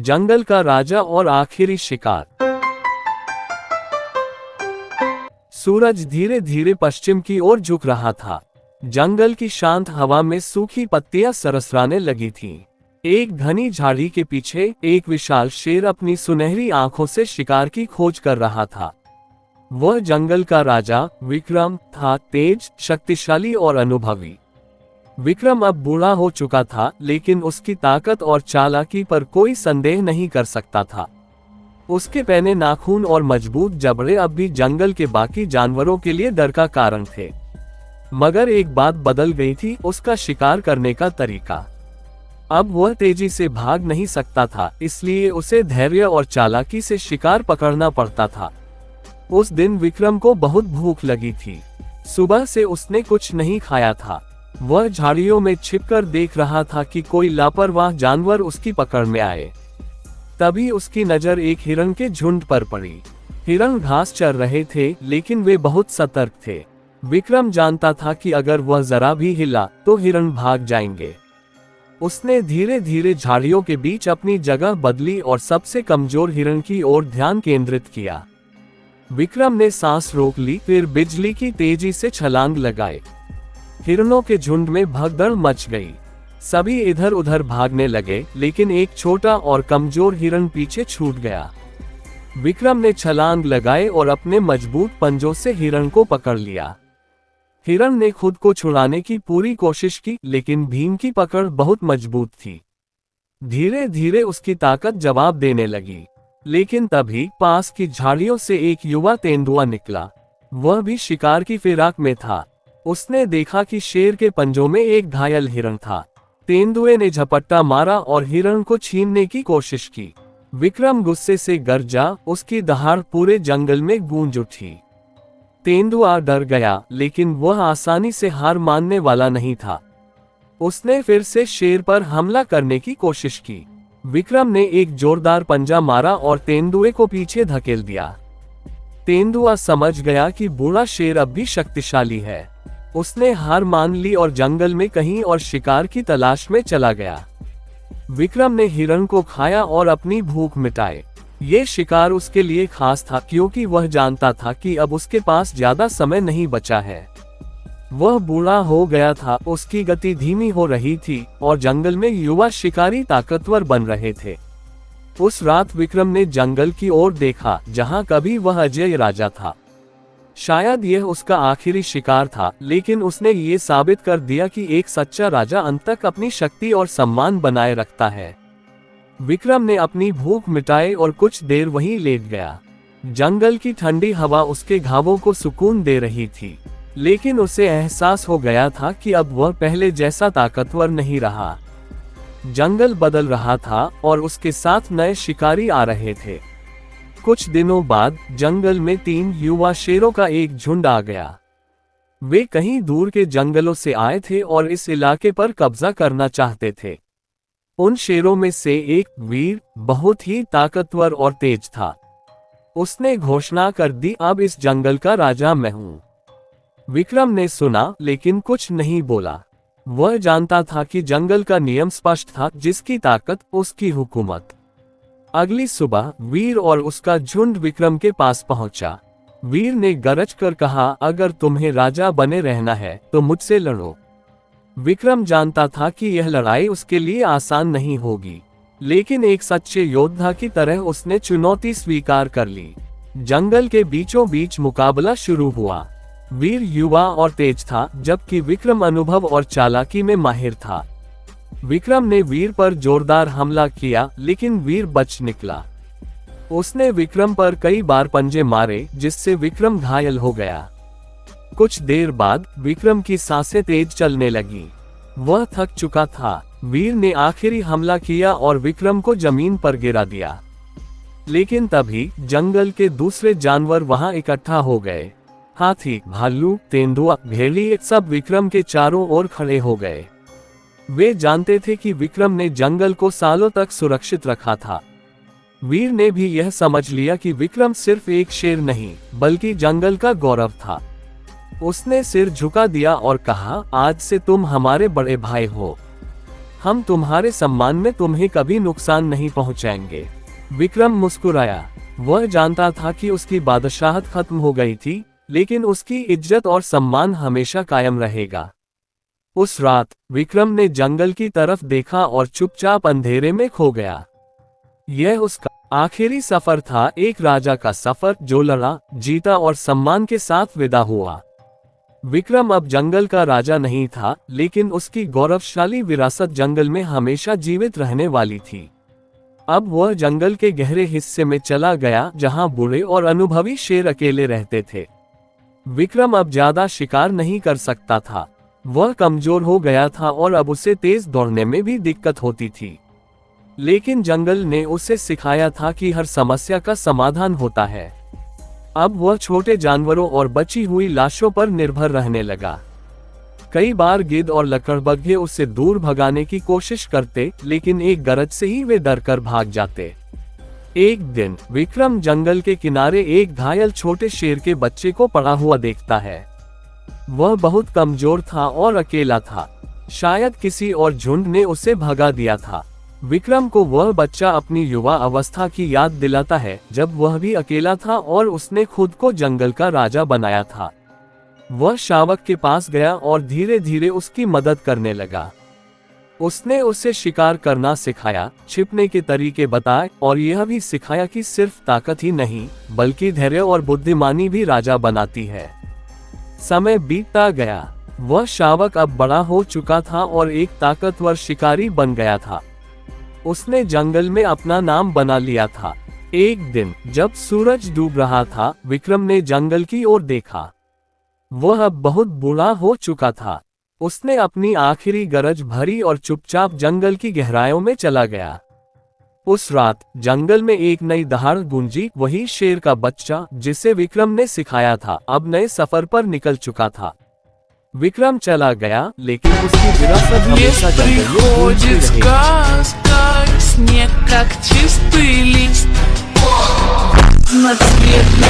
जंगल का राजा और आखिरी शिकार। सूरज धीरे धीरे पश्चिम की ओर झुक रहा था। जंगल की शांत हवा में सूखी पत्तियां सरसराने लगी थीं। एक घनी झाड़ी के पीछे एक विशाल शेर अपनी सुनहरी आंखों से शिकार की खोज कर रहा था। वह जंगल का राजा विक्रम था, तेज, शक्तिशाली और अनुभवी। विक्रम अब बूढ़ा हो चुका था, लेकिन उसकी ताकत और चालाकी पर कोई संदेह नहीं कर सकता था। उसके पैने नाखून और मजबूत जबड़े अब भी जंगल के बाकी जानवरों के लिए डर का कारण थे। मगर एक बात बदल गई थी, उसका शिकार करने का तरीका। अब वह तेजी से भाग नहीं सकता था, इसलिए उसे धैर्य और चालाकी से शिकार पकड़ना पड़ता था। उस दिन विक्रम को बहुत भूख लगी थी। सुबह से उसने कुछ नहीं खाया था। वह झाड़ियों में छिपकर देख रहा था कि कोई लापरवाह जानवर उसकी पकड़ में आए। तभी उसकी नजर एक हिरण के झुंड पर पड़ी। हिरण घास चर रहे थे, लेकिन वे बहुत सतर्क थे। विक्रम जानता था कि अगर वह जरा भी हिला तो हिरण भाग जाएंगे। उसने धीरे धीरे झाड़ियों के बीच अपनी जगह बदली और सबसे कमजोर हिरण की ओर ध्यान केंद्रित किया। विक्रम ने सांस रोक ली, फिर बिजली की तेजी से छलांग लगाए। हिरणों के झुंड में भगदड़ मच गई। सभी इधर उधर भागने लगे, लेकिन एक छोटा और कमजोर हिरण पीछे छूट गया। विक्रम ने छलांग लगाए और अपने मजबूत पंजों से हिरण को पकड़ लिया। हिरण ने खुद को छुड़ाने की पूरी कोशिश की, लेकिन भीम की पकड़ बहुत मजबूत थी। धीरे धीरे उसकी ताकत जवाब देने लगी। लेकिन तभी पास की झाड़ियों से एक युवा तेंदुआ निकला। वह भी शिकार की फिराक में था। उसने देखा कि शेर के पंजों में एक घायल हिरण था। तेंदुए ने झपट्टा मारा और हिरण को छीनने की कोशिश की। विक्रम गुस्से से गरजा, उसकी दहाड़ पूरे जंगल में गूंज उठी। तेंदुआ डर गया, लेकिन वह आसानी से हार मानने वाला नहीं था। उसने फिर से शेर पर हमला करने की कोशिश की। विक्रम ने एक जोरदार पंजा मारा और तेंदुए को पीछे धकेल दिया। तेंदुआ समझ गया कि बूढ़ा शेर अब भी शक्तिशाली है। उसने हार मान ली और जंगल में कहीं और शिकार की तलाश में चला गया। विक्रम ने हिरण को खाया और अपनी भूख मिटाई। ये शिकार उसके लिए खास था, क्योंकि वह जानता था कि अब उसके पास ज्यादा समय नहीं बचा है। वह बूढ़ा हो गया था, उसकी गति धीमी हो रही थी और जंगल में युवा शिकारी ताकतवर बन रहे थे। उस रात विक्रम ने जंगल की ओर देखा, जहां कभी वह अजय राजा था। शायद यह उसका आखिरी शिकार था, लेकिन उसने ये साबित कर दिया कि एक सच्चा राजा अंत तक अपनी शक्ति और सम्मान बनाए रखता है। विक्रम ने अपनी भूख मिटाई और कुछ देर वहीं लेट गया। जंगल की ठंडी हवा उसके घावों को सुकून दे रही थी, लेकिन उसे एहसास हो गया था कि अब वह पहले जैसा ताकतवर नहीं रहा। जंगल बदल रहा था और उसके साथ नए शिकारी आ रहे थे। कुछ दिनों बाद जंगल में 3 युवा शेरों का एक झुंड आ गया। वे कहीं दूर के जंगलों से आए थे और इस इलाके पर कब्जा करना चाहते थे। उन शेरों में से एक वीर बहुत ही ताकतवर और तेज था। उसने घोषणा कर दी, अब इस जंगल का राजा मैं हूं। विक्रम ने सुना, लेकिन कुछ नहीं बोला। वह जानता था कि जंगल का नियम स्पष्ट था, जिसकी ताकत उसकी हुकूमत। अगली सुबह वीर और उसका झुंड विक्रम के पास पहुंचा। वीर ने गरज कर कहा, अगर तुम्हें राजा बने रहना है तो मुझसे लड़ो। विक्रम जानता था कि यह लड़ाई उसके लिए आसान नहीं होगी, लेकिन एक सच्चे योद्धा की तरह उसने चुनौती स्वीकार कर ली। जंगल के बीचों बीच मुकाबला शुरू हुआ। वीर युवा और तेज था, जबकि विक्रम अनुभव और चालाकी में माहिर था। विक्रम ने वीर पर जोरदार हमला किया, लेकिन वीर बच निकला। उसने विक्रम पर कई बार पंजे मारे, जिससे विक्रम घायल हो गया। कुछ देर बाद विक्रम की सांसें तेज चलने लगी। वह थक चुका था। वीर ने आखिरी हमला किया और विक्रम को जमीन पर गिरा दिया। लेकिन तभी जंगल के दूसरे जानवर वहां इकट्ठा हो गए। हाथी, भालू, तेंदुआ, भेड़िए सब विक्रम के चारों ओर खड़े हो गए। वे जानते थे कि विक्रम ने जंगल को सालों तक सुरक्षित रखा था। वीर ने भी यह समझ लिया कि विक्रम सिर्फ एक शेर नहीं, बल्कि जंगल का गौरव था। उसने सिर झुका दिया और कहा, आज से तुम हमारे बड़े भाई हो। हम तुम्हारे सम्मान में तुम्हें कभी नुकसान नहीं पहुंचाएंगे। विक्रम मुस्कुराया। वह जानता था कि उसकी बादशाहत खत्म हो गई थी, लेकिन उसकी इज्जत और सम्मान हमेशा कायम रहेगा। उस रात विक्रम ने जंगल की तरफ देखा और चुपचाप अंधेरे में खो गया। यह उसका आखिरी सफर था, एक राजा का सफर जो लड़ा, जीता और सम्मान के साथ विदा हुआ। विक्रम अब जंगल का राजा नहीं था, लेकिन उसकी गौरवशाली विरासत जंगल में हमेशा जीवित रहने वाली थी। अब वह जंगल के गहरे हिस्से में चला गया, जहां बूढ़े और अनुभवी शेर अकेले रहते थे। विक्रम अब ज्यादा शिकार नहीं कर सकता था। वह कमजोर हो गया था और अब उसे तेज दौड़ने में भी दिक्कत होती थी। लेकिन जंगल ने उसे सिखाया था कि हर समस्या का समाधान होता है। अब वह छोटे जानवरों और बची हुई लाशों पर निर्भर रहने लगा। कई बार गिद्ध और लकड़बग्घे उसे दूर भगाने की कोशिश करते, लेकिन एक गरज से ही वे डरकर भाग जाते। एक दिन विक्रम जंगल के किनारे एक घायल छोटे शेर के बच्चे को पड़ा हुआ देखता है। वह बहुत कमजोर था और अकेला था। शायद किसी और झुंड ने उसे भगा दिया था। विक्रम को वह बच्चा अपनी युवा अवस्था की याद दिलाता है, जब वह भी अकेला था और उसने खुद को जंगल का राजा बनाया था। वह शावक के पास गया और धीरे धीरे उसकी मदद करने लगा। उसने उसे शिकार करना सिखाया, छिपने के तरीके बताए और यह भी सिखाया कि सिर्फ ताकत ही नहीं, बल्कि धैर्य और बुद्धिमानी भी राजा बनाती है। समय बीतता गया। वह शावक अब बड़ा हो चुका था और एक ताकतवर शिकारी बन गया था। उसने जंगल में अपना नाम बना लिया था। एक दिन जब सूरज डूब रहा था, विक्रम ने जंगल की ओर देखा। वह अब बहुत बूढ़ा हो चुका था। उसने अपनी आखिरी गरज भरी और चुपचाप जंगल की गहराइयों में चला गया। उस रात जंगल में एक नई दहाड़ गूंजी। वही शेर का बच्चा जिसे विक्रम ने सिखाया था, अब नए सफर पर निकल चुका था। विक्रम चला गया, लेकिन उसकी विरासत हमेशा जंगल में गूंजती रहेगी। Снег, как чистый лист, разноцветный.